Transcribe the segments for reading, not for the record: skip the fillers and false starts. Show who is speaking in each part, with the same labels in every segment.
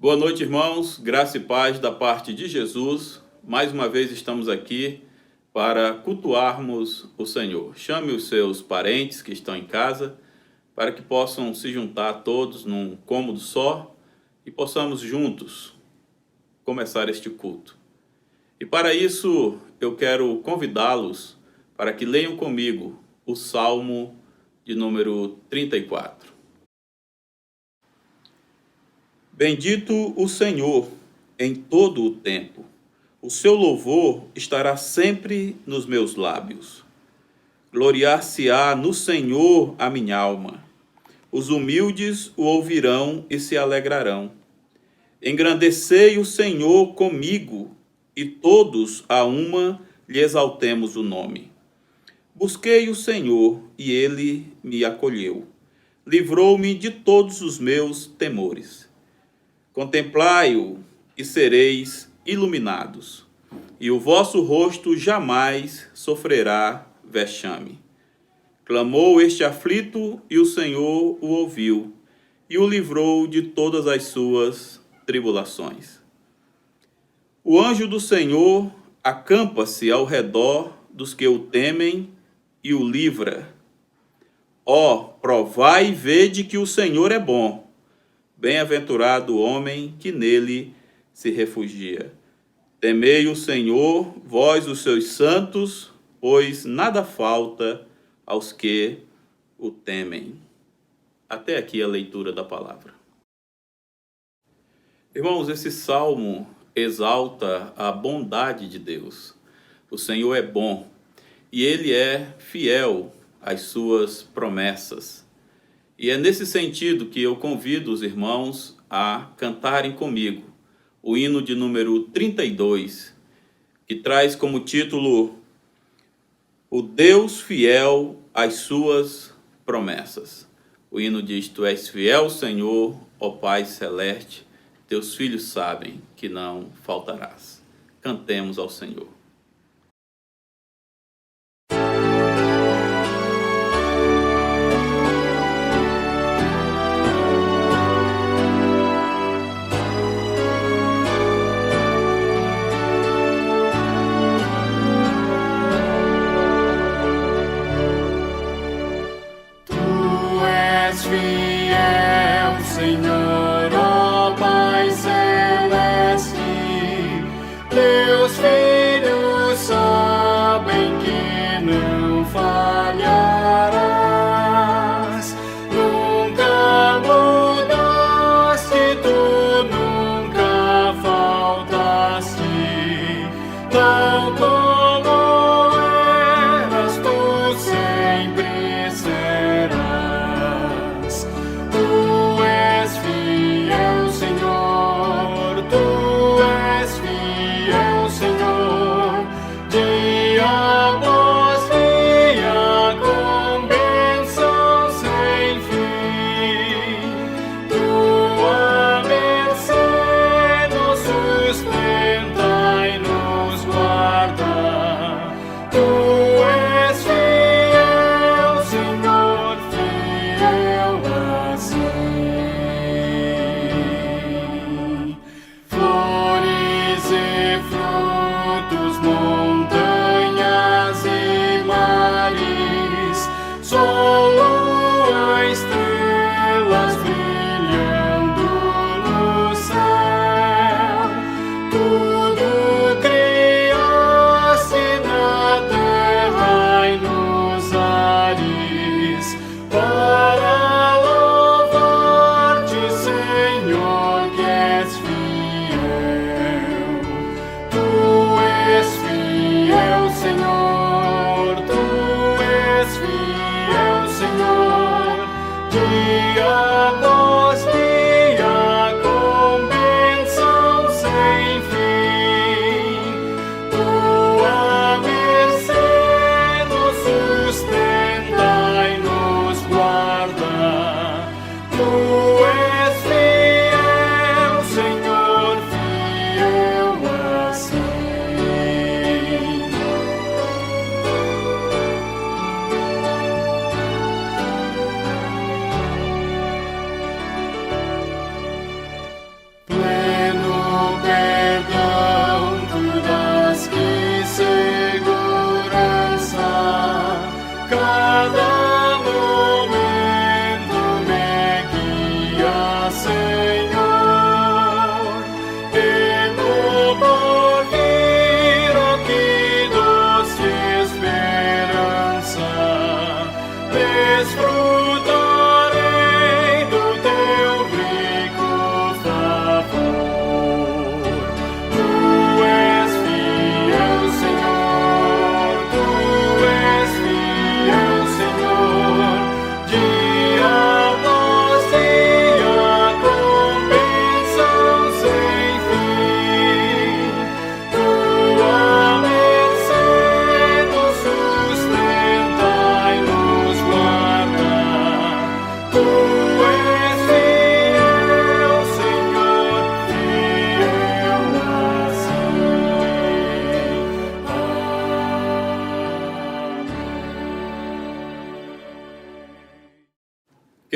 Speaker 1: Boa noite, irmãos. Graça e paz da parte de Jesus. Mais uma vez estamos aqui para cultuarmos o Senhor. Chame os seus parentes que estão em casa para que possam se juntar todos num cômodo só e possamos juntos começar este culto. E para isso eu quero convidá-los para que leiam comigo o Salmo de número 34. Bendito o Senhor em todo o tempo. O seu louvor estará sempre nos meus lábios. Gloriar-se-á no Senhor a minha alma. Os humildes o ouvirão e se alegrarão. Engrandecei o Senhor comigo, e todos a uma lhe exaltemos o nome. Busquei o Senhor, e ele me acolheu. Livrou-me de todos os meus temores. Contemplai-o e sereis iluminados, e o vosso rosto jamais sofrerá vexame. Clamou este aflito, e o Senhor o ouviu, e o livrou de todas as suas tribulações. O anjo do Senhor acampa-se ao redor dos que o temem e o livra. Ó, provai e vede que o Senhor é bom. Bem-aventurado o homem que nele se refugia. Temei o Senhor, vós os seus santos, pois nada falta aos que o temem. Até aqui a leitura da palavra. Irmãos, esse salmo exalta a bondade de Deus. O Senhor é bom e ele é fiel às suas promessas. E é nesse sentido que eu convido os irmãos a cantarem comigo o hino de número 32, que traz como título O Deus fiel às suas promessas. O hino diz: Tu és fiel, Senhor, ó Pai celeste, teus filhos sabem que não faltarás. Cantemos ao Senhor.
Speaker 2: Fiel, Senhor, ó Pai celeste, teus filhos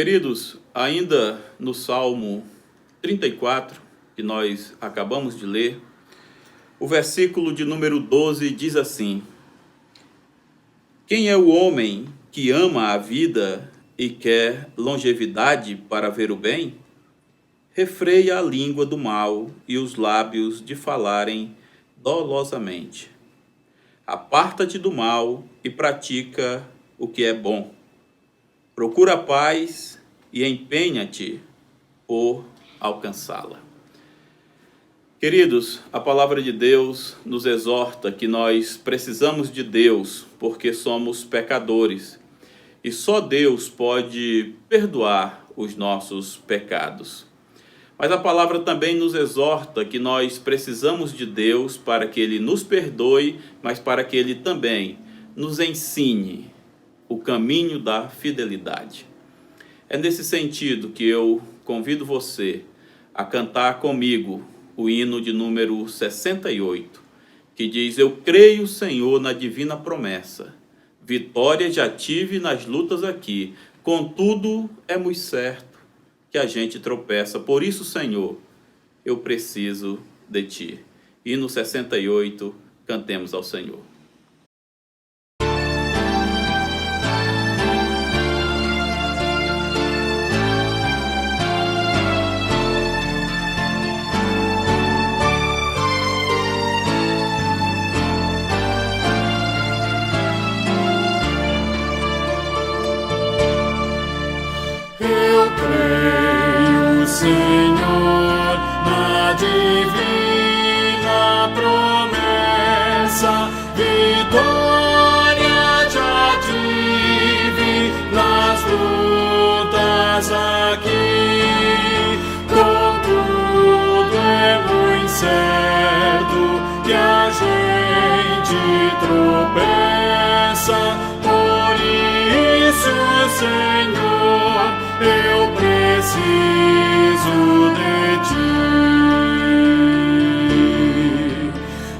Speaker 1: Queridos, ainda no Salmo 34, que nós acabamos de ler, o versículo de número 12 diz assim: quem é o homem que ama a vida e quer longevidade para ver o bem? Refreia a língua do mal e os lábios de falarem dolosamente. Aparta-te do mal e pratica o que é bom. Procura a paz e empenha-te por alcançá-la. Queridos, a palavra de Deus nos exorta que nós precisamos de Deus porque somos pecadores e só Deus pode perdoar os nossos pecados. Mas a palavra também nos exorta que nós precisamos de Deus para que Ele nos perdoe, mas para que Ele também nos ensine o caminho da fidelidade. É nesse sentido que eu convido você a cantar comigo o hino de número 68, que diz: eu creio, Senhor, na divina promessa, vitória já tive nas lutas aqui, contudo é muito certo que a gente tropeça, por isso, Senhor, eu preciso de Ti. Hino 68, cantemos ao Senhor.
Speaker 2: Senhor, na divina promessa, vitória já tive nas lutas aqui. Contudo é muito certo que a gente tropeça, por isso, Senhor, eu preciso de Ti.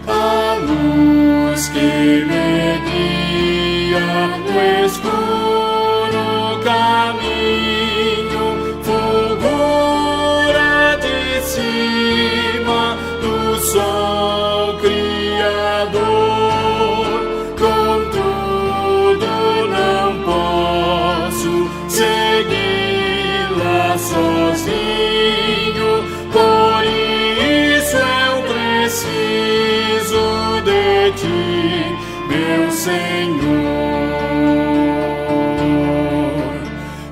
Speaker 2: A luz que me guia no escuro caminho fulgura de cima do sol criador. Contudo não posso segui-la sozinho, por isso eu preciso de Ti, meu Senhor.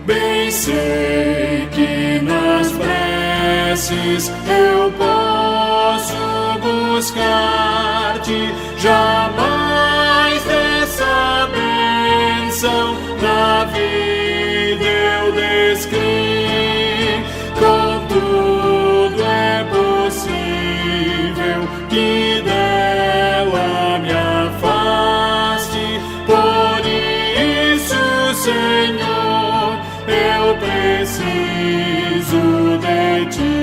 Speaker 2: Bem sei que nas preces eu posso buscar-te, jamais dessa bênção na vida eu descrevi. Contudo é possível que dela me afaste, por isso, Senhor, eu preciso de Ti.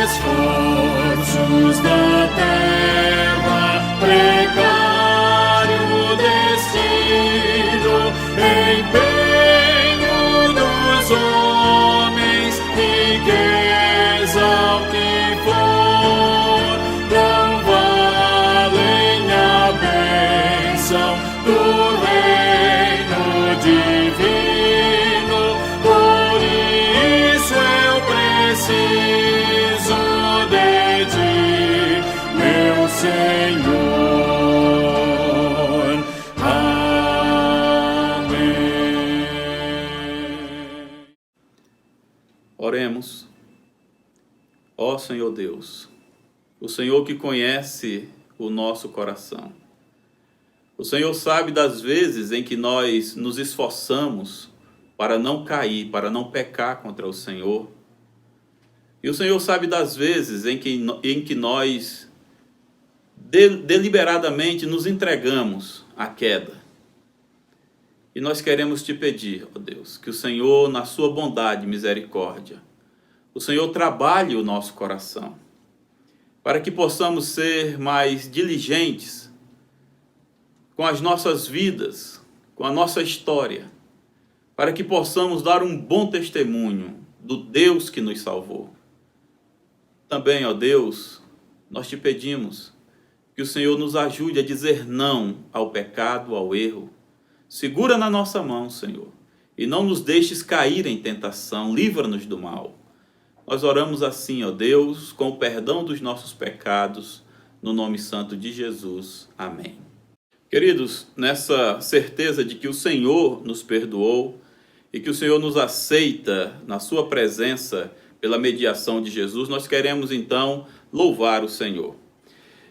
Speaker 2: Esforços da terra, precário destino, empenho dos homens, riqueza o que for, não valem a bênção do reino divino, por isso eu preciso de Ti, meu Senhor. Amém.
Speaker 1: Oremos. Ó Senhor Deus, o Senhor que conhece o nosso coração. O Senhor sabe das vezes em que nós nos esforçamos para não cair, para não pecar contra o Senhor. E o Senhor sabe das vezes em que nós deliberadamente nos entregamos à queda. E nós queremos te pedir, ó Deus, que o Senhor, na sua bondade e misericórdia, o Senhor trabalhe o nosso coração, para que possamos ser mais diligentes com as nossas vidas, com a nossa história, para que possamos dar um bom testemunho do Deus que nos salvou. Também, ó Deus, nós te pedimos que o Senhor nos ajude a dizer não ao pecado, ao erro. Segura na nossa mão, Senhor, e não nos deixes cair em tentação, livra-nos do mal. Nós oramos assim, ó Deus, com o perdão dos nossos pecados, no nome santo de Jesus. Amém. Queridos, nessa certeza de que o Senhor nos perdoou e que o Senhor nos aceita na sua presença pela mediação de Jesus, nós queremos então louvar o Senhor.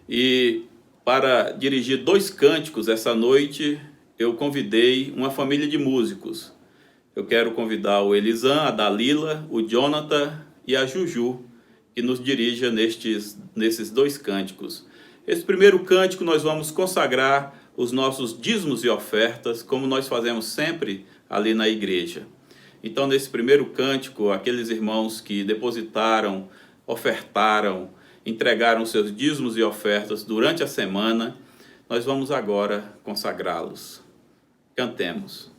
Speaker 1: E para dirigir 2 cânticos essa noite, eu convidei uma família de músicos. Eu quero convidar o Elisan, a Dalila, o Jonathan e a Juju, que nos dirija nesses 2 cânticos. Esse primeiro cântico nós vamos consagrar os nossos dízimos e ofertas, como nós fazemos sempre ali na igreja. Então, nesse primeiro cântico, aqueles irmãos que depositaram, ofertaram, entregaram seus dízimos e ofertas durante a semana, nós vamos agora consagrá-los. Cantemos.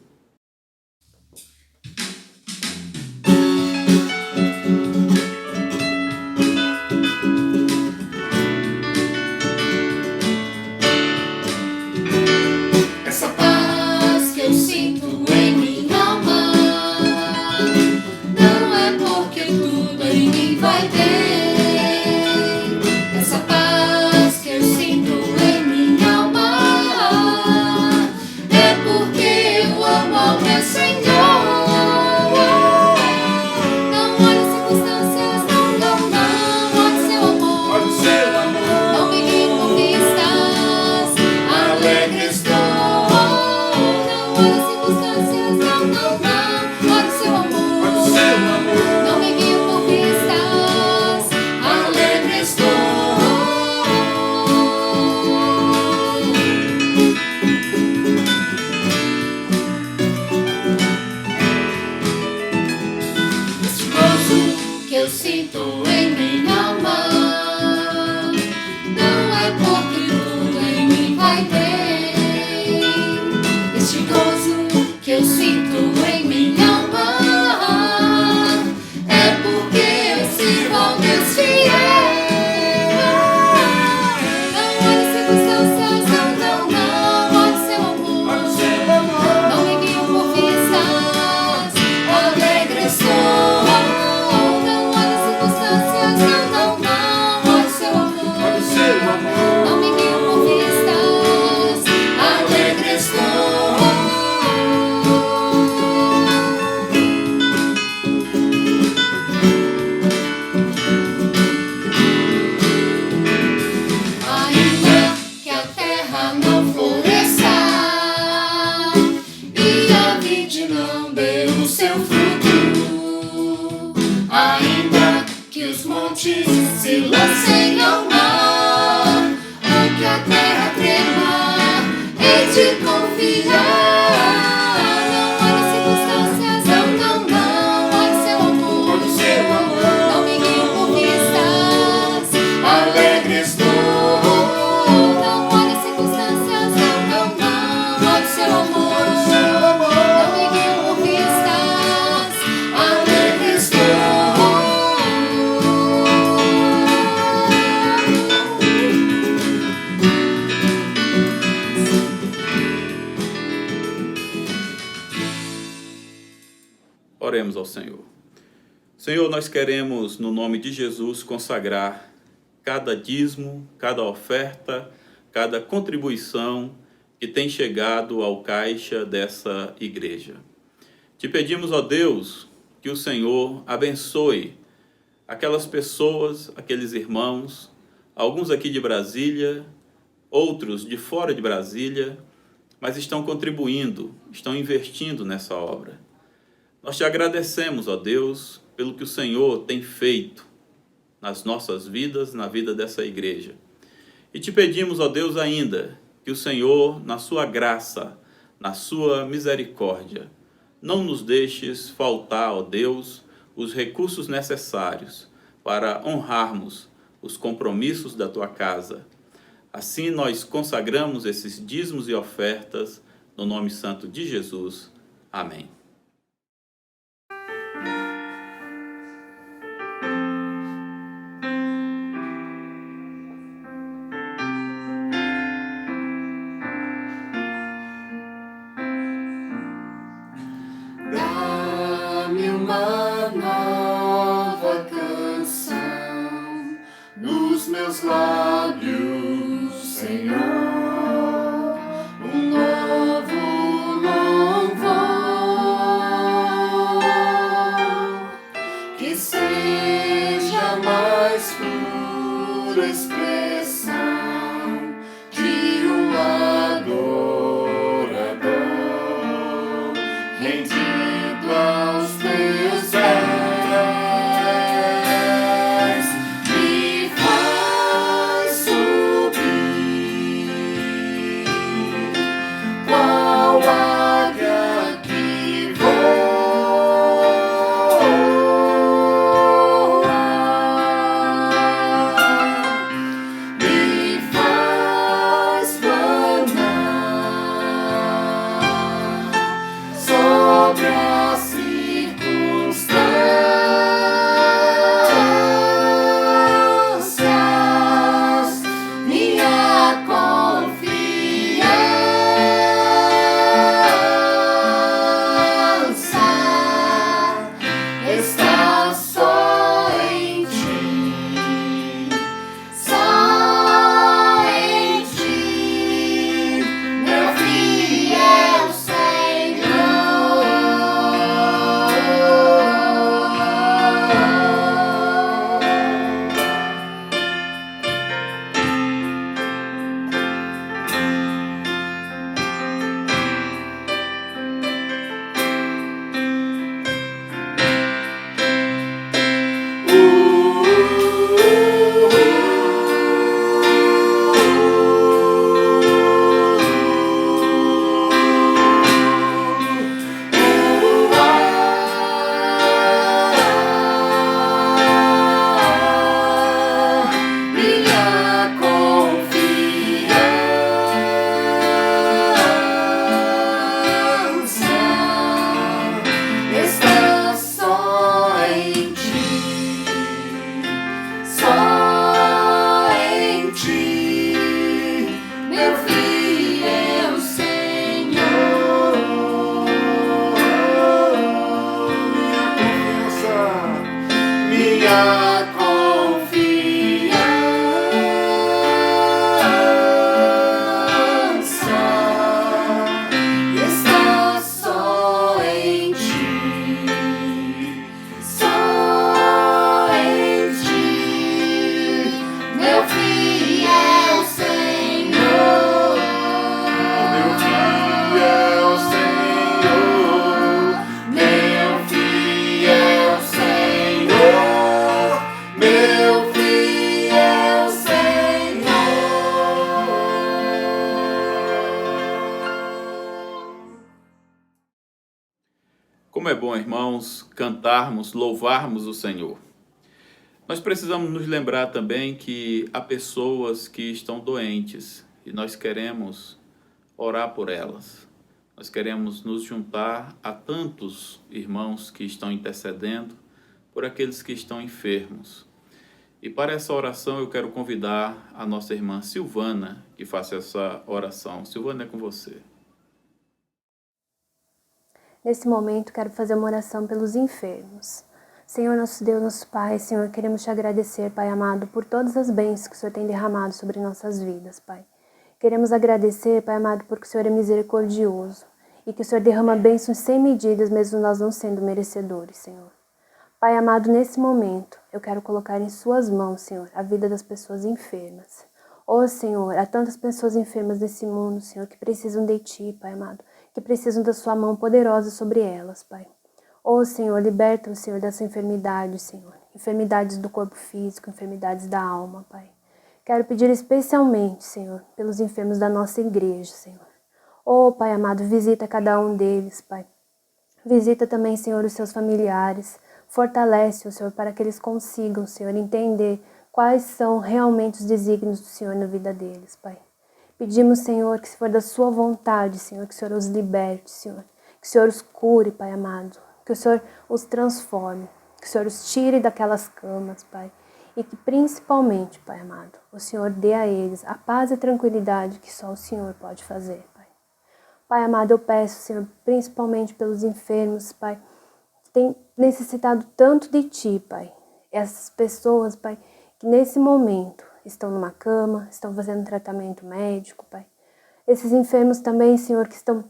Speaker 3: Essa paz que eu sinto em minha alma não é porque tudo em mim vai bem. Essa paz que eu sinto em minha alma é porque eu amo ao meu Senhor. Não olhe as circunstâncias, não olhe seu amor.
Speaker 2: Olha o seu amor.
Speaker 3: Não me guie por vistas, alegre estou. Não olhe as circunstâncias, não olhe seu amor.
Speaker 2: Olha o seu amor.
Speaker 3: Não me guie por vistas, alegre estou. Este gozo que eu sinto em minha alma não é porque tudo em mim vai bem. Este gozo que eu sinto em minha alma é porque eu sirvo ao Deus fiel. Não olhe as circunstâncias, não olhe seu amor.
Speaker 2: Olha o seu amor.
Speaker 3: Não me guie por vistas, alegre estou. Não olhe as circunstâncias, não olhe seu amor.
Speaker 2: Olha o seu amor.
Speaker 3: Não me guie por vistas, alegre estou. Ainda que a terra não floresça e a vide não dê o seu fruto, ainda que os montes se lancem ao mar, ou que a terra trema, hei de confiar. Não olhe as circunstâncias, não olhe seu amor.
Speaker 2: Olha o seu amor.
Speaker 3: Não me guie por vistas, alegre estou. Não olhe as circunstâncias, não olhe seu amor.
Speaker 2: Olha o seu amor.
Speaker 3: Não me guie por vistas, alegre estou.
Speaker 1: Oremos ao Senhor. Senhor, nós queremos, no nome de Jesus, consagrar cada dízimo, cada oferta, cada contribuição que tem chegado ao caixa dessa igreja. Te pedimos, ó Deus, que o Senhor abençoe aquelas pessoas, aqueles irmãos, alguns aqui de Brasília, outros de fora de Brasília, mas estão contribuindo, estão investindo nessa obra. Nós te agradecemos, ó Deus, pelo que o Senhor tem feito nas nossas vidas, na vida dessa igreja. E te pedimos, ó Deus, ainda que o Senhor, na sua graça, na sua misericórdia, não nos deixes faltar, ó Deus, os recursos necessários para honrarmos os compromissos da tua casa. Assim nós consagramos esses dízimos e ofertas no nome santo de Jesus. Amém.
Speaker 3: Dá-me uma nova canção nos meus lábios, Senhor, um novo louvor que seja mais pura expressão de um adorador rendido aos teus pés. Me faz subir qual águia que voa. Me faz planar sobre as circunstâncias. Minha confiança está só em ti, só em ti, meu fiel minha confiança está só em ti, só em ti, meu fiel Senhor. Minha confiança está só em ti, só em ti, meu fiel Senhor. Meu fiel Senhor, meu fiel Senhor, meu fiel Senhor.
Speaker 1: Como é bom, irmãos, cantarmos, louvarmos o Senhor. Nós precisamos nos lembrar também que há pessoas que estão doentes e nós queremos orar por elas. Nós queremos nos juntar a tantos irmãos que estão intercedendo por aqueles que estão enfermos. E para essa oração eu quero convidar a nossa irmã Silvana que faça essa oração. Silvana, é com você.
Speaker 4: Nesse momento, quero fazer uma oração pelos enfermos. Senhor, nosso Deus, nosso Pai, Senhor, queremos te agradecer, Pai amado, por todas as bênçãos que o Senhor tem derramado sobre nossas vidas, Pai. Queremos agradecer, Pai amado, porque o Senhor é misericordioso e que o Senhor derrama bênçãos sem medidas, mesmo nós não sendo merecedores, Senhor. Pai amado, nesse momento, eu quero colocar em suas mãos, Senhor, a vida das pessoas enfermas. Ó Senhor, há tantas pessoas enfermas nesse mundo, Senhor, que precisam de Ti, Pai amado, que precisam da sua mão poderosa sobre elas, Pai. Ó Senhor, liberta o Senhor dessa enfermidade, Senhor. Enfermidades do corpo físico, enfermidades da alma, Pai. Quero pedir especialmente, Senhor, pelos enfermos da nossa igreja, Senhor. Ó Pai amado, visita cada um deles, Pai. Visita também, Senhor, os seus familiares. Fortalece, Senhor, para que eles consigam, Senhor, entender quais são realmente os desígnios do Senhor na vida deles, Pai. Pedimos, Senhor, que se for da sua vontade, Senhor, que o Senhor os liberte, Senhor. Que o Senhor os cure, Pai amado. Que o Senhor os transforme. Que o Senhor os tire daquelas camas, Pai. E que principalmente, Pai amado, o Senhor dê a eles a paz e tranquilidade que só o Senhor pode fazer, Pai. Pai amado, eu peço, Senhor, principalmente pelos enfermos, Pai, que têm necessitado tanto de Ti, Pai. Essas pessoas, Pai, que nesse momento estão numa cama, estão fazendo tratamento médico, Pai. Esses enfermos também, Senhor, que estão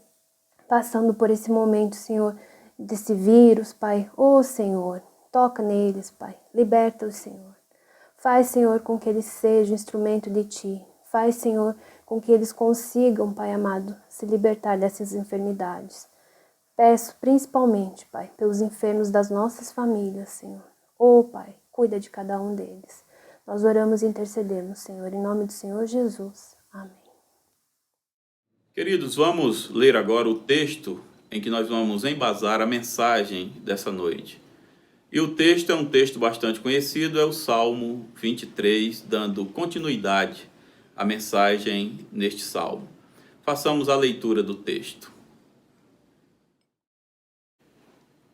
Speaker 4: passando por esse momento, Senhor, desse vírus, Pai. Ô, Senhor, toca neles, Pai. Liberta-os, Senhor. Faz, Senhor, com que eles sejam instrumento de Ti. Faz, Senhor, com que eles consigam, Pai amado, se libertar dessas enfermidades. Peço principalmente, Pai, pelos enfermos das nossas famílias, Senhor. Ô, Pai, cuida de cada um deles. Nós oramos e intercedemos, Senhor, em nome do Senhor Jesus. Amém.
Speaker 1: Queridos, vamos ler agora o texto em que nós vamos embasar a mensagem dessa noite. E o texto é um texto bastante conhecido, é o Salmo 23, dando continuidade à mensagem neste salmo. Façamos a leitura do texto.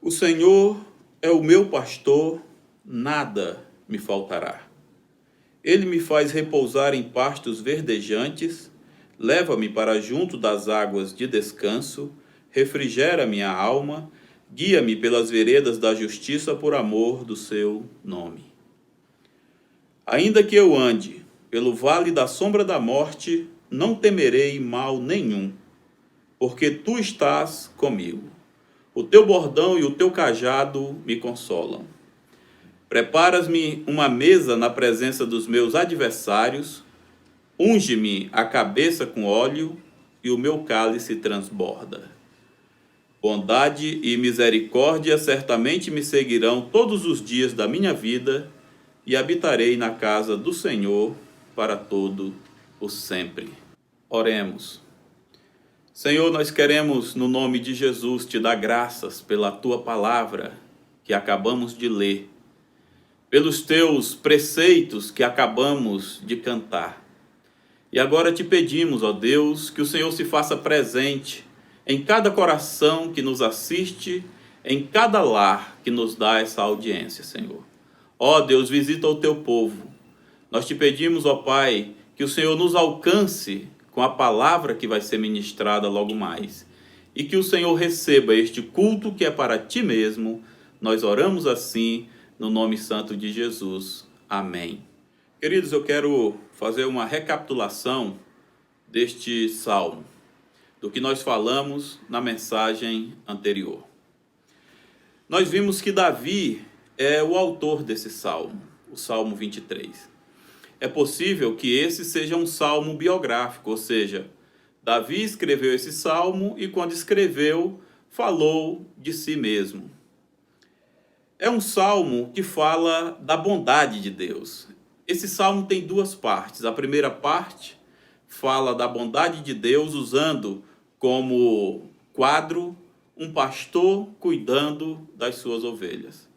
Speaker 1: O Senhor é o meu pastor, nada me faltará. Ele me faz repousar em pastos verdejantes, leva-me para junto das águas de descanso, refrigera minha alma, guia-me pelas veredas da justiça por amor do seu nome. Ainda que eu ande pelo vale da sombra da morte, não temerei mal nenhum, porque tu estás comigo. O teu bordão e o teu cajado me consolam. Preparas-me uma mesa na presença dos meus adversários, unge-me a cabeça com óleo e o meu cálice transborda. Bondade e misericórdia certamente me seguirão todos os dias da minha vida e habitarei na casa do Senhor para todo o sempre. Oremos. Senhor, nós queremos, no nome de Jesus, te dar graças pela tua palavra que acabamos de ler, pelos teus preceitos que acabamos de cantar. E agora te pedimos, ó Deus, que o Senhor se faça presente em cada coração que nos assiste, em cada lar que nos dá essa audiência, Senhor. Ó Deus, visita o teu povo. Nós te pedimos, ó Pai, que o Senhor nos alcance com a palavra que vai ser ministrada logo mais. E que o Senhor receba este culto que é para ti mesmo. Nós oramos assim, no nome santo de Jesus. Amém. Queridos, eu quero fazer uma recapitulação deste salmo, do que nós falamos na mensagem anterior. Nós vimos que Davi é o autor desse salmo, o Salmo 23. É possível que esse seja um salmo biográfico, ou seja, Davi escreveu esse salmo e quando escreveu, falou de si mesmo. É um salmo que fala da bondade de Deus. Esse salmo tem duas partes. A primeira parte fala da bondade de Deus usando como quadro um pastor cuidando das suas ovelhas.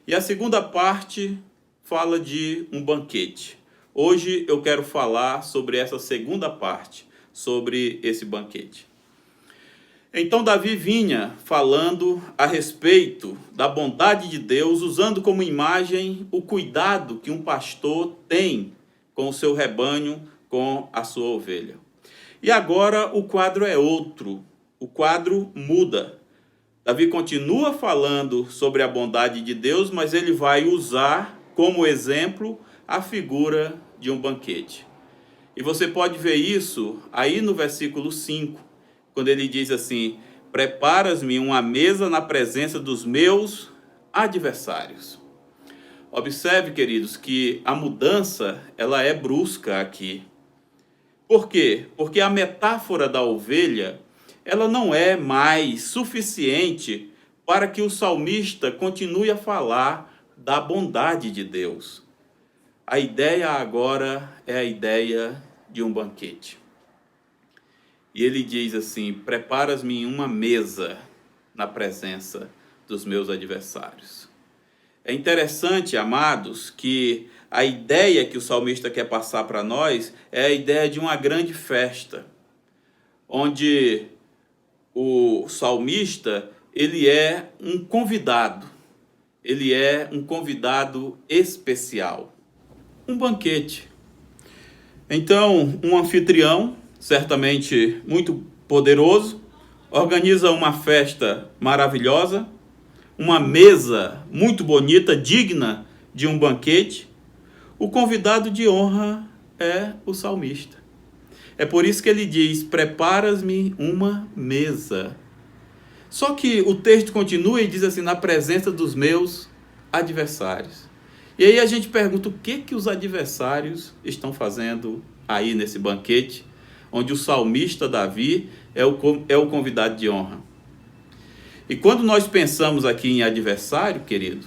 Speaker 1: E a segunda parte fala de um banquete. Hoje eu quero falar sobre essa segunda parte, sobre esse banquete. Então Davi vinha falando a respeito da bondade de Deus, usando como imagem o cuidado que um pastor tem com o seu rebanho, com a sua ovelha. E agora o quadro é outro, o quadro muda. Davi continua falando sobre a bondade de Deus, mas ele vai usar como exemplo a figura de um banquete. E você pode ver isso aí no versículo 5, quando ele diz assim: preparas-me uma mesa na presença dos meus adversários. Observe, queridos, que a mudança ela é brusca aqui. Por quê? Porque a metáfora da ovelha ela não é mais suficiente para que o salmista continue a falar da bondade de Deus. A ideia agora é a ideia de um banquete. E ele diz assim: preparas-me uma mesa na presença dos meus adversários. É interessante, amados, que a ideia que o salmista quer passar para nós é a ideia de uma grande festa, onde o salmista, ele é um convidado especial, um banquete. Então, um anfitrião, certamente muito poderoso, organiza uma festa maravilhosa, uma mesa muito bonita, digna de um banquete. O convidado de honra é o salmista. É por isso que ele diz: preparas-me uma mesa. Só que o texto continua e diz assim: na presença dos meus adversários. E aí a gente pergunta: o que os adversários estão fazendo aí nesse banquete, onde o salmista Davi é o convidado de honra? E quando nós pensamos aqui em adversário, querido,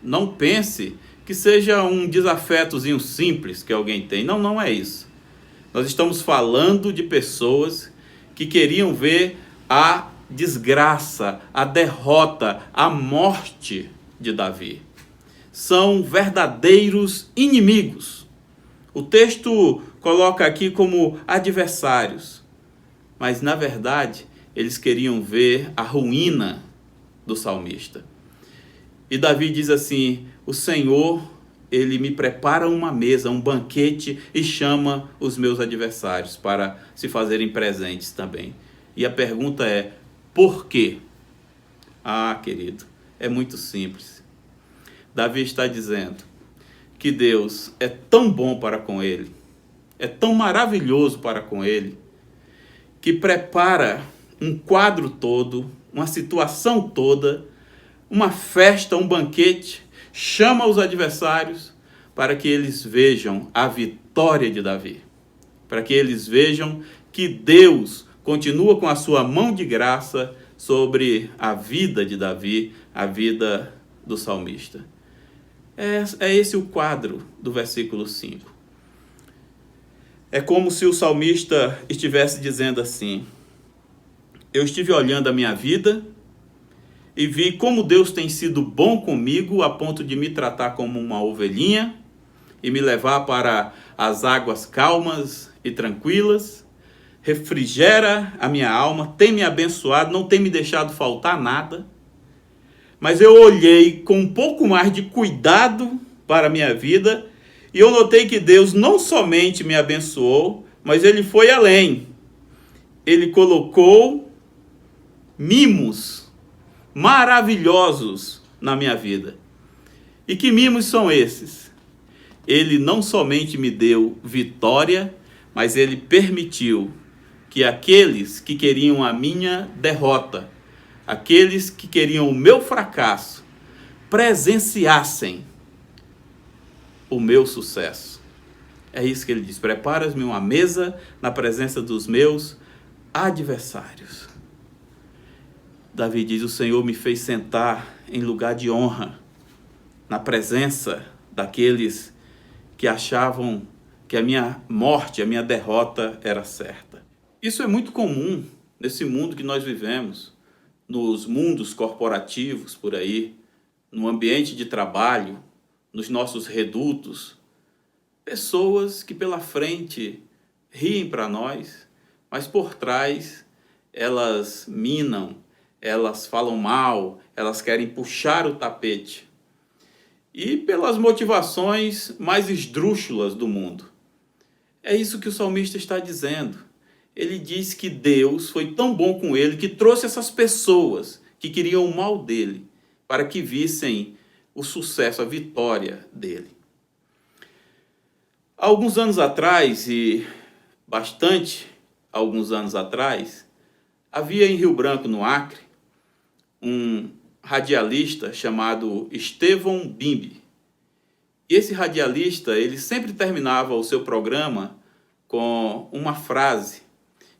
Speaker 1: não pense que seja um desafetozinho simples que alguém tem. Não, não é isso. Nós estamos falando de pessoas que queriam ver a desgraça, a derrota, a morte de Davi. São verdadeiros inimigos. O texto coloca aqui como adversários, mas na verdade eles queriam ver a ruína do salmista. E Davi diz assim: o Senhor, ele me prepara uma mesa, um banquete, e chama os meus adversários para se fazerem presentes também. E a pergunta é: por quê? Ah, querido, é muito simples. Davi está dizendo que Deus é tão bom para com ele, é tão maravilhoso para com ele, que prepara um quadro todo, uma situação toda, uma festa, um banquete, chama os adversários para que eles vejam a vitória de Davi, para que eles vejam que Deus continua com a sua mão de graça sobre a vida de Davi, a vida do salmista. É esse o quadro do versículo 5. É como se o salmista estivesse dizendo assim: eu estive olhando a minha vida e vi como Deus tem sido bom comigo a ponto de me tratar como uma ovelhinha e me levar para as águas calmas e tranquilas, refrigera a minha alma, tem me abençoado, não tem me deixado faltar nada. Mas eu olhei com um pouco mais de cuidado para a minha vida e eu notei que Deus não somente me abençoou, mas Ele foi além. Ele colocou mimos maravilhosos na minha vida. E que mimos são esses? Ele não somente me deu vitória, mas Ele permitiu que aqueles que queriam a minha derrota, aqueles que queriam o meu fracasso, presenciassem o meu sucesso. É isso que ele diz: preparas-me uma mesa na presença dos meus adversários. Davi diz: o Senhor me fez sentar em lugar de honra, na presença daqueles que achavam que a minha morte, a minha derrota era certa. Isso é muito comum nesse mundo que nós vivemos, nos mundos corporativos por aí, no ambiente de trabalho, nos nossos redutos. Pessoas que pela frente riem para nós, mas por trás elas minam, elas falam mal, elas querem puxar o tapete. E pelas motivações mais esdrúxulas do mundo. É isso que o salmista está dizendo. Ele diz que Deus foi tão bom com ele que trouxe essas pessoas que queriam o mal dele para que vissem o sucesso, a vitória dele. Há alguns anos atrás, e bastante alguns anos atrás, havia em Rio Branco, no Acre, um radialista chamado Estevão Bimbi. E esse radialista, ele sempre terminava o seu programa com uma frase.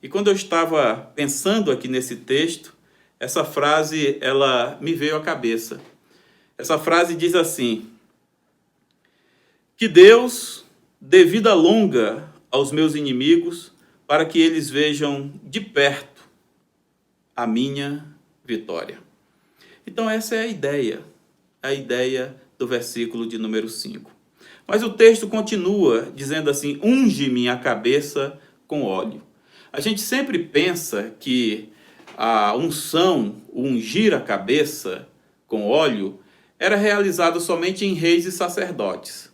Speaker 1: E quando eu estava pensando aqui nesse texto, essa frase, ela me veio à cabeça. Essa frase diz assim: que Deus dê vida longa aos meus inimigos para que eles vejam de perto a minha vitória. Então essa é a a ideia do versículo de número 5. Mas o texto continua dizendo assim: unge minha cabeça com óleo. A gente sempre pensa que a unção, o ungir a cabeça com óleo, era realizado somente em reis e sacerdotes.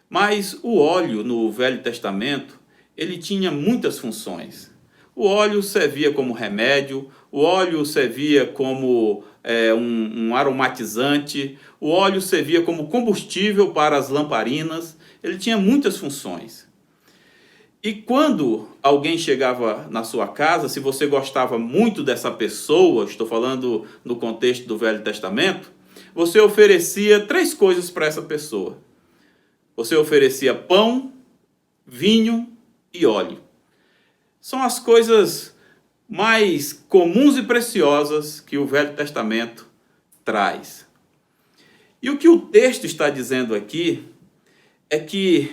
Speaker 1: Mas o óleo no Velho Testamento, ele tinha muitas funções. O óleo servia como remédio, o óleo servia como um aromatizante, o óleo servia como combustível para as lamparinas, ele tinha muitas funções. E quando alguém chegava na sua casa, se você gostava muito dessa pessoa, estou falando no contexto do Velho Testamento, você oferecia 3 coisas para essa pessoa. Você oferecia pão, vinho e óleo. São as coisas mais comuns e preciosas que o Velho Testamento traz. E o que o texto está dizendo aqui é que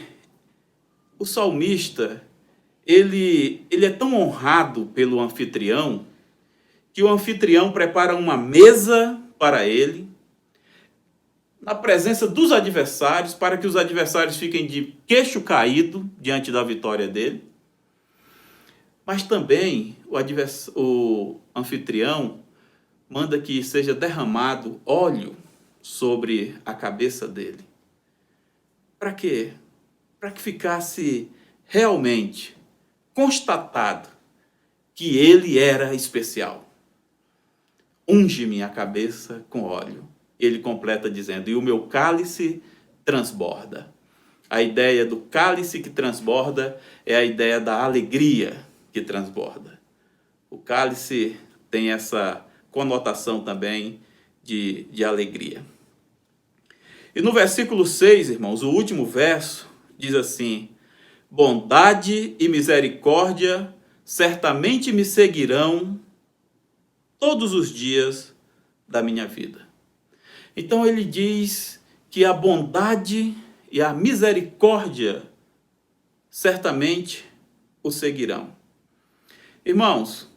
Speaker 1: o salmista, ele é tão honrado pelo anfitrião, que o anfitrião prepara uma mesa para ele, na presença dos adversários, para que os adversários fiquem de queixo caído diante da vitória dele. Mas também o anfitrião manda que seja derramado óleo sobre a cabeça dele. Para quê? Para que ficasse realmente constatado que ele era especial. Unge minha cabeça com óleo. Ele completa dizendo: e o meu cálice transborda. A ideia do cálice que transborda é a ideia da alegria que transborda. O cálice tem essa conotação também de alegria. E no versículo 6, irmãos, o último verso, diz assim: bondade e misericórdia certamente me seguirão todos os dias da minha vida. Então ele diz que a bondade e a misericórdia certamente o seguirão. Irmãos,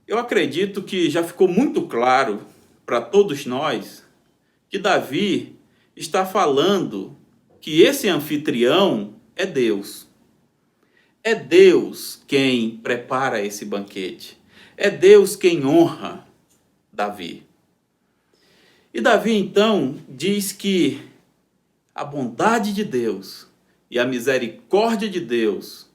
Speaker 1: eu acredito que já ficou muito claro para todos nós que Davi está falando que esse anfitrião é Deus. É Deus quem prepara esse banquete. É Deus quem honra Davi. E Davi, então, diz que a bondade de Deus e a misericórdia de Deus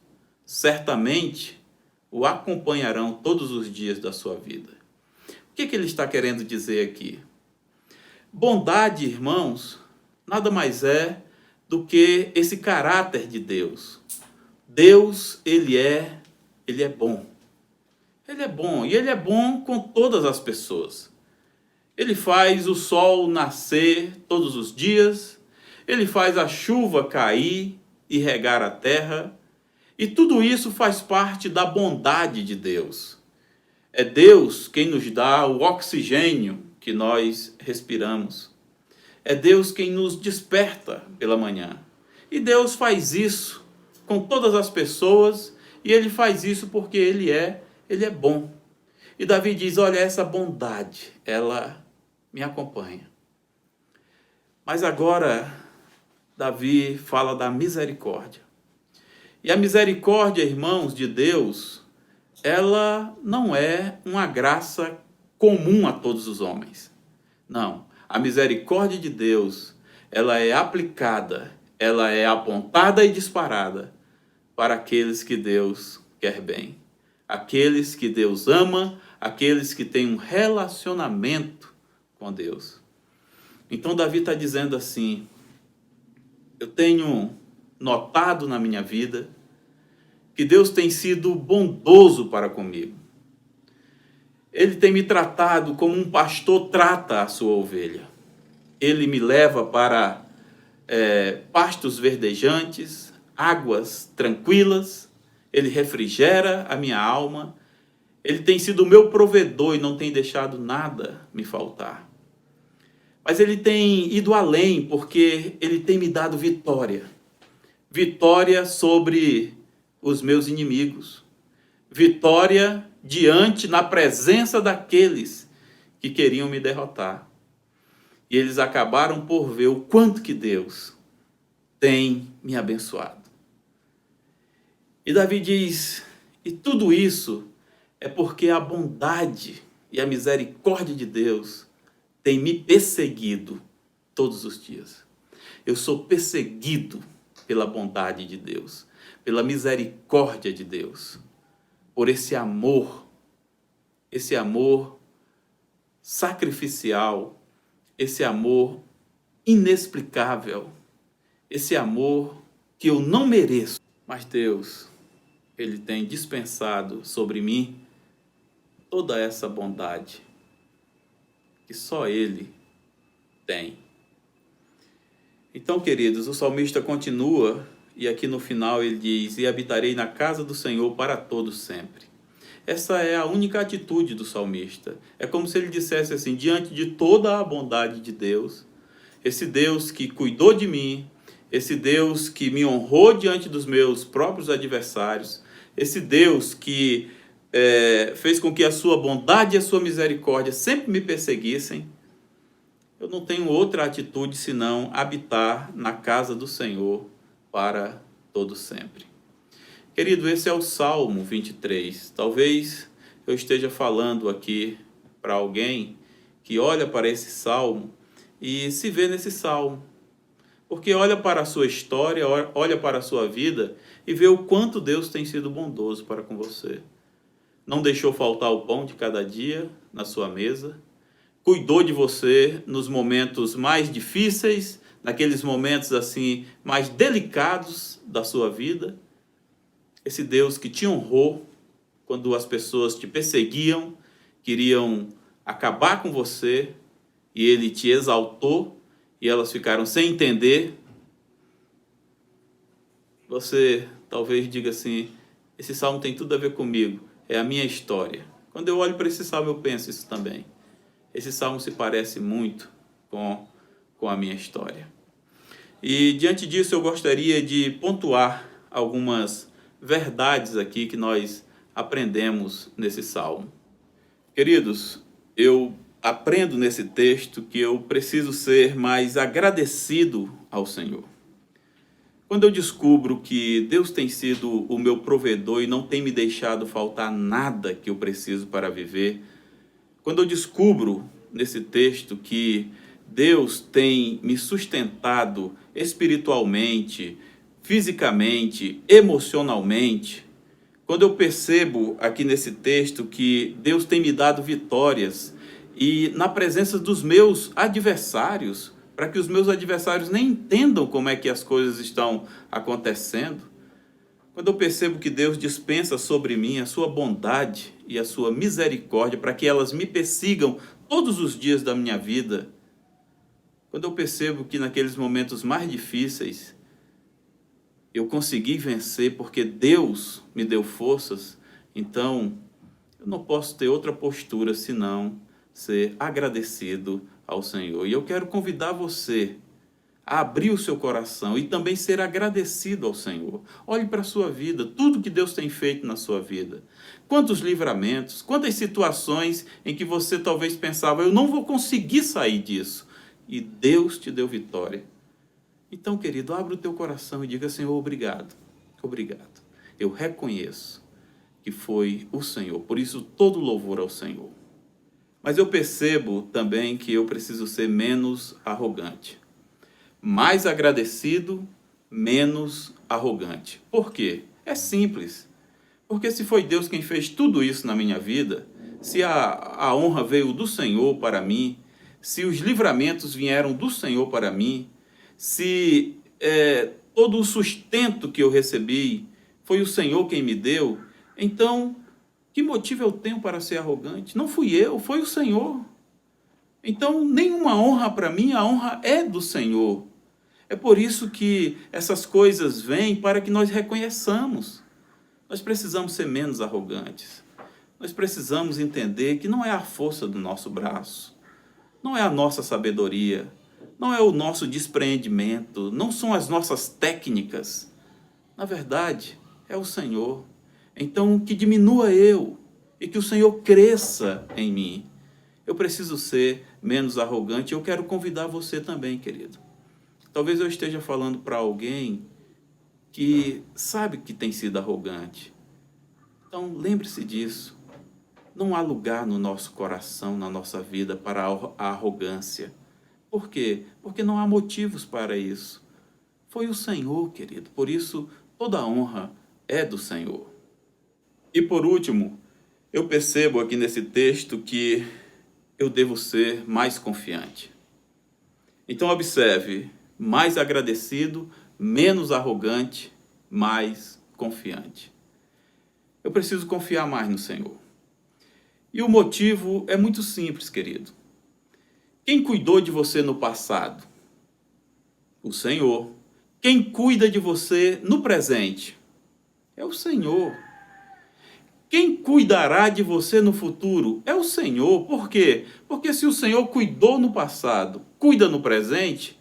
Speaker 1: certamente o acompanharão todos os dias da sua vida. O que ele está querendo dizer aqui? Bondade, irmãos, nada mais é do que esse caráter de Deus. Deus, ele é bom. Ele é bom, e ele é bom com todas as pessoas. Ele faz o sol nascer todos os dias, ele faz a chuva cair e regar a terra, e tudo isso faz parte da bondade de Deus. É Deus quem nos dá o oxigênio que nós respiramos. É Deus quem nos desperta pela manhã. E Deus faz isso com todas as pessoas, e ele faz isso porque ele é bom. E Davi diz: olha, essa bondade, ela me acompanha. Mas agora, Davi fala da misericórdia. E a misericórdia, irmãos, de Deus, ela não é uma graça comum a todos os homens. Não, a misericórdia de Deus, ela é aplicada, ela é apontada e disparada para aqueles que Deus quer bem. Aqueles que Deus ama, aqueles que têm um relacionamento com Deus. Então Davi está dizendo assim: eu tenho notado na minha vida que Deus tem sido bondoso para comigo. Ele tem me tratado como um pastor trata a sua ovelha. Ele me leva para pastos verdejantes, águas tranquilas. Ele refrigera a minha alma. Ele tem sido o meu provedor e não tem deixado nada me faltar. Mas ele tem ido além, porque ele tem me dado vitória. Vitória sobre os meus inimigos. Vitória na presença daqueles que queriam me derrotar. E eles acabaram por ver o quanto que Deus tem me abençoado. E Davi diz, e tudo isso é porque a bondade e a misericórdia de Deus tem me perseguido todos os dias. Eu sou perseguido pela bondade de Deus, pela misericórdia de Deus, por esse amor sacrificial, esse amor inexplicável, esse amor que eu não mereço. Mas Deus, Ele tem dispensado sobre mim toda essa bondade que só Ele tem. Então, queridos, o salmista continua e aqui no final ele diz, e habitarei na casa do Senhor para todo sempre. Essa é a única atitude do salmista. É como se ele dissesse assim, diante de toda a bondade de Deus, esse Deus que cuidou de mim, esse Deus que me honrou diante dos meus próprios adversários, esse Deus que fez com que a sua bondade e a sua misericórdia sempre me perseguissem, eu não tenho outra atitude senão habitar na casa do Senhor para todo sempre. Querido, esse é o Salmo 23. Talvez eu esteja falando aqui para alguém que olha para esse Salmo e se vê nesse Salmo. Porque olha para a sua história, olha para a sua vida e vê o quanto Deus tem sido bondoso para com você. Não deixou faltar o pão de cada dia na sua mesa, cuidou de você nos momentos mais difíceis, naqueles momentos assim mais delicados da sua vida. Esse Deus que te honrou quando as pessoas te perseguiam, queriam acabar com você, e Ele te exaltou e elas ficaram sem entender. Você talvez diga assim, esse salmo tem tudo a ver comigo, é a minha história. Quando eu olho para esse salmo eu penso isso também. Esse salmo se parece muito com a minha história. E diante disso eu gostaria de pontuar algumas verdades aqui que nós aprendemos nesse salmo. Queridos, eu aprendo nesse texto que eu preciso ser mais agradecido ao Senhor. Quando eu descubro que Deus tem sido o meu provedor e não tem me deixado faltar nada que eu preciso para viver, quando eu descubro nesse texto que Deus tem me sustentado espiritualmente, fisicamente, emocionalmente, quando eu percebo aqui nesse texto que Deus tem me dado vitórias e na presença dos meus adversários, para que os meus adversários nem entendam como é que as coisas estão acontecendo, quando eu percebo que Deus dispensa sobre mim a sua bondade e a sua misericórdia para que elas me persigam todos os dias da minha vida, quando eu percebo que naqueles momentos mais difíceis eu consegui vencer porque Deus me deu forças, então eu não posso ter outra postura senão ser agradecido ao Senhor. E eu quero convidar você a abrir o seu coração e também ser agradecido ao Senhor. Olhe para a sua vida, tudo que Deus tem feito na sua vida. Quantos livramentos, quantas situações em que você talvez pensava, eu não vou conseguir sair disso. E Deus te deu vitória. Então, querido, abre o teu coração e diga, Senhor, obrigado. Obrigado. Eu reconheço que foi o Senhor. Por isso, todo louvor ao Senhor. Mas eu percebo também que eu preciso ser menos arrogante. Mais agradecido, menos arrogante. Por quê? É simples. Porque se foi Deus quem fez tudo isso na minha vida, se a honra veio do Senhor para mim, se os livramentos vieram do Senhor para mim, se todo o sustento que eu recebi foi o Senhor quem me deu, então que motivo eu tenho para ser arrogante? Não fui eu, foi o Senhor. Então, nenhuma honra para mim, a honra é do Senhor. É por isso que essas coisas vêm para que nós reconheçamos. Nós precisamos ser menos arrogantes. Nós precisamos entender que não é a força do nosso braço, não é a nossa sabedoria, não é o nosso despreendimento, não são as nossas técnicas. Na verdade, é o Senhor. Então, que diminua eu e que o Senhor cresça em mim. Eu preciso ser menos arrogante. Eu quero convidar você também, querido. Talvez eu esteja falando para alguém que sabe que tem sido arrogante. Então, lembre-se disso. Não há lugar no nosso coração, na nossa vida, para a arrogância. Por quê? Porque não há motivos para isso. Foi o Senhor, querido. Por isso, toda a honra é do Senhor. E por último, eu percebo aqui nesse texto que eu devo ser mais confiante. Então, observe, mais agradecido, menos arrogante, mais confiante. Eu preciso confiar mais no Senhor. E o motivo é muito simples, querido. Quem cuidou de você no passado? O Senhor. Quem cuida de você no presente? É o Senhor. Quem cuidará de você no futuro? É o Senhor. Por quê? Porque se o Senhor cuidou no passado, cuida no presente,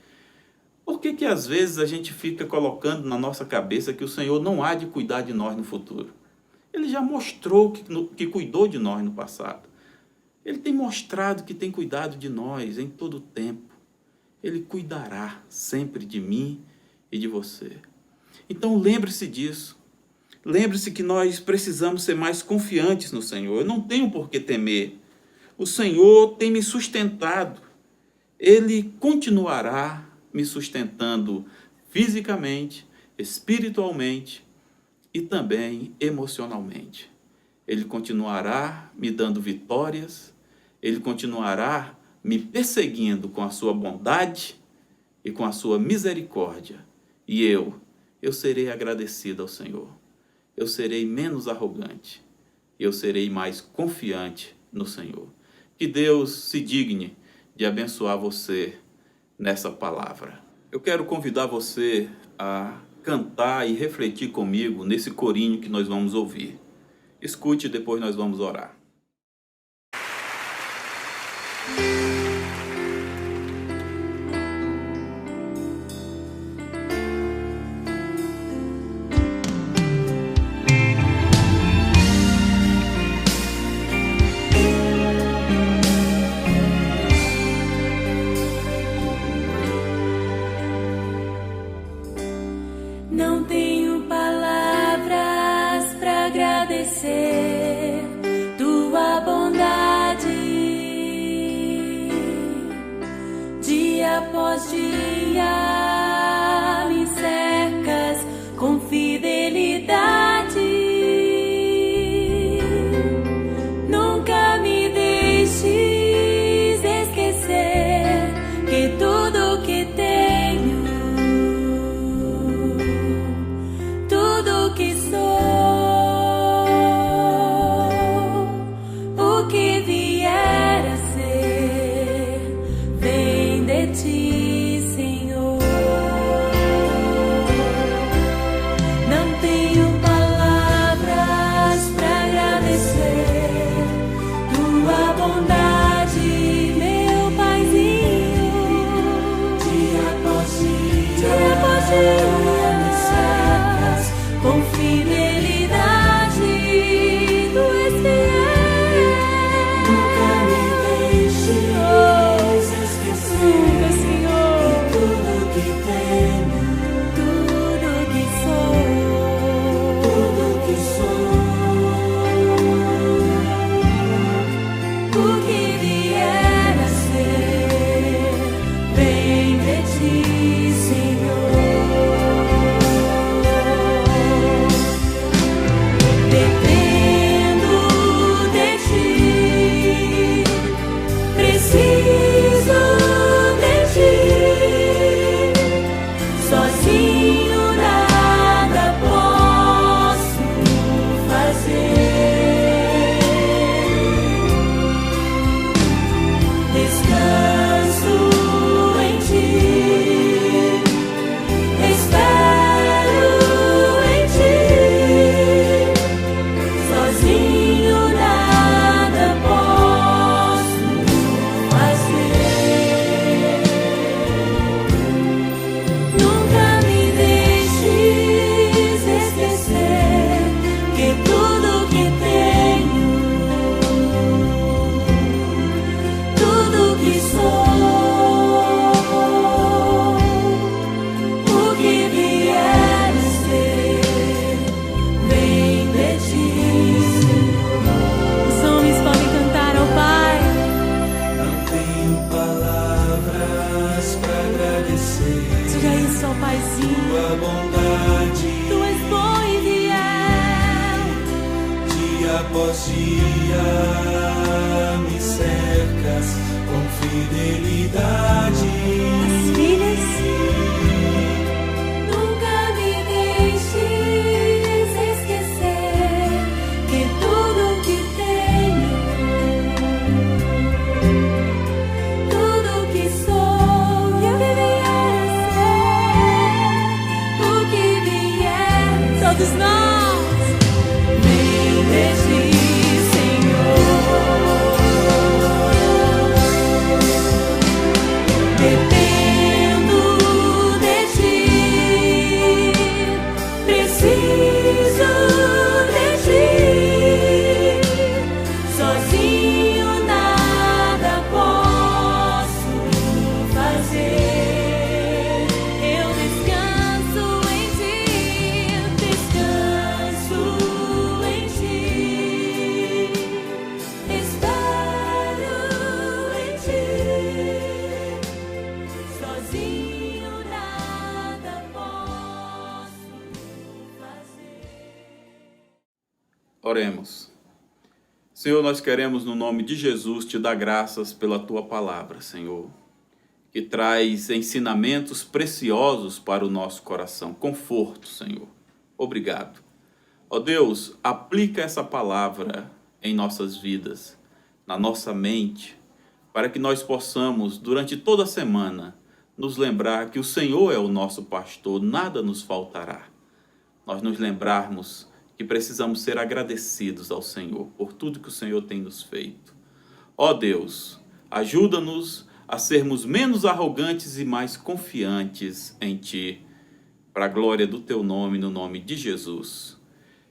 Speaker 1: por que às vezes a gente fica colocando na nossa cabeça que o Senhor não há de cuidar de nós no futuro? Ele já mostrou que cuidou de nós no passado. Ele tem mostrado que tem cuidado de nós em todo o tempo. Ele cuidará sempre de mim e de você. Então lembre-se disso. Lembre-se que nós precisamos ser mais confiantes no Senhor. Eu não tenho por que temer. O Senhor tem me sustentado. Ele continuará me sustentando fisicamente, espiritualmente e também emocionalmente. Ele continuará me dando vitórias, Ele continuará me perseguindo com a sua bondade e com a sua misericórdia. E eu serei agradecido ao Senhor. Eu serei menos arrogante. Eu serei mais confiante no Senhor. Que Deus se digne de abençoar você nessa palavra. Eu quero convidar você a cantar e refletir comigo nesse corinho que nós vamos ouvir. Escute e depois nós vamos orar.
Speaker 3: Não tenho palavras para agradecer tua bondade. Dia após dia me cercas com fidelidade. Nunca me deixes esquecer que tudo que tenho, tudo que sou, o que vier a ser, vem de ti, Senhor. Não tenho palavras para agradecer tua bondade, meu Paizinho. Dia após dia me cercas com fidelidade. Tu és fiel. Nunca me deixes esquecer, Senhor, tudo que tenho, tudo que sou, o que vier a ser, vem de ti, Senhor. Dependo de ti, preciso de ti. Sozinho nada posso
Speaker 5: após dia me cercas com fidelidade.
Speaker 3: As filhas, nunca me deixes esquecer que tudo que tenho, tudo que sou, eu viver ser o que vier, todos nós, nem desistir, Senhor. Dependo de ti, preciso de ti. Sozinho nada posso fazer. Eu descanso em ti, descanso em ti. Espero em ti. Sozinho nada posso fazer.
Speaker 1: Oremos. Senhor, nós queremos, no nome de Jesus, te dar graças pela tua palavra, Senhor, que traz ensinamentos preciosos para o nosso coração, conforto, Senhor. Obrigado. Ó Deus, aplica essa palavra em nossas vidas, na nossa mente, para que nós possamos, durante toda a semana, nos lembrar que o Senhor é o nosso pastor, nada nos faltará. Nós nos lembrarmos que precisamos ser agradecidos ao Senhor por tudo que o Senhor tem nos feito. Ó Deus, ajuda-nos a sermos menos arrogantes e mais confiantes em Ti, para a glória do Teu nome, no nome de Jesus.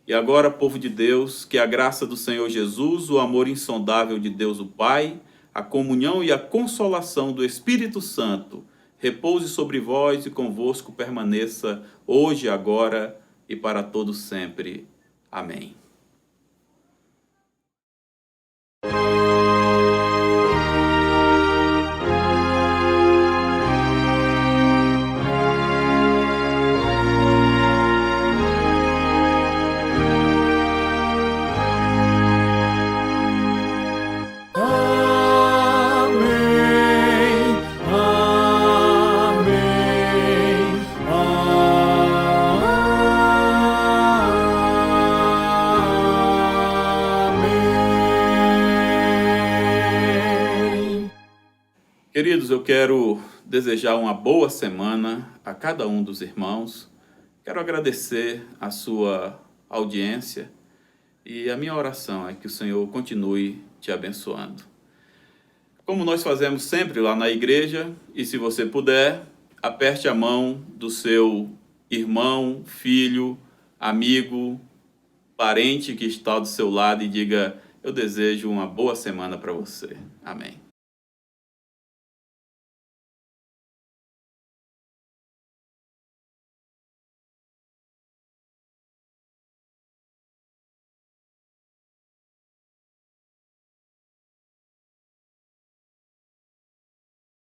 Speaker 1: E agora, povo de Deus, que a graça do Senhor Jesus, o amor insondável de Deus o Pai, a comunhão e a consolação do Espírito Santo repouse sobre vós e convosco permaneça hoje, agora e para todos sempre. Amém.
Speaker 5: Amém, amém, amém.
Speaker 1: Queridos, eu quero desejar uma boa semana a cada um dos irmãos. Quero agradecer a sua audiência e a minha oração é que o Senhor continue te abençoando. Como nós fazemos sempre lá na igreja, e se você puder, aperte a mão do seu irmão, filho, amigo, parente que está do seu lado e diga: eu desejo uma boa semana para você. Amém.